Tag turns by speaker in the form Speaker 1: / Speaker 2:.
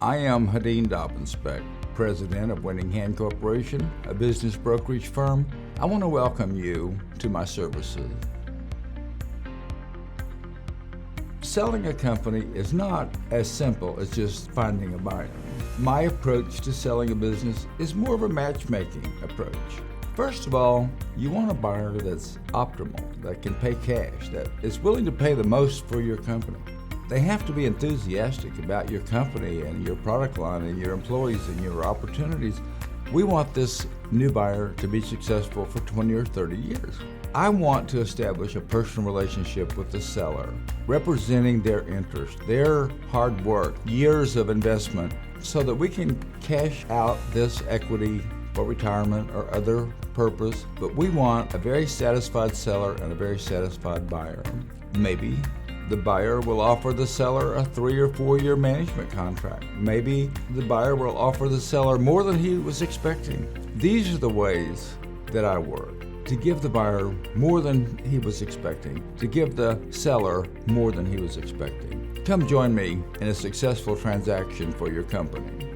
Speaker 1: I am Hadeen Dobbinspec, President of Winning Hand Corporation, a business brokerage firm. I want to welcome you to my services. Selling a company is not as simple as just finding a buyer. My approach to selling a business is more of a matchmaking approach. First of all, you want a buyer that's optimal, that can pay cash, that is willing to pay the most for your company. They have to be enthusiastic about your company and your product line and your employees and your opportunities. We want this new buyer to be successful for 20 or 30 years. I want to establish a personal relationship with the seller, representing their interest, their hard work, years of investment, so that we can cash out this equity for retirement or other purpose. But we want a very satisfied seller and a very satisfied buyer. Maybe the buyer will offer the seller a 3 or 4 year management contract. Maybe the buyer will offer the seller more than he was expecting. These are the ways that I work, to give the buyer more than he was expecting, to give the seller more than he was expecting. Come join me in a successful transaction for your company.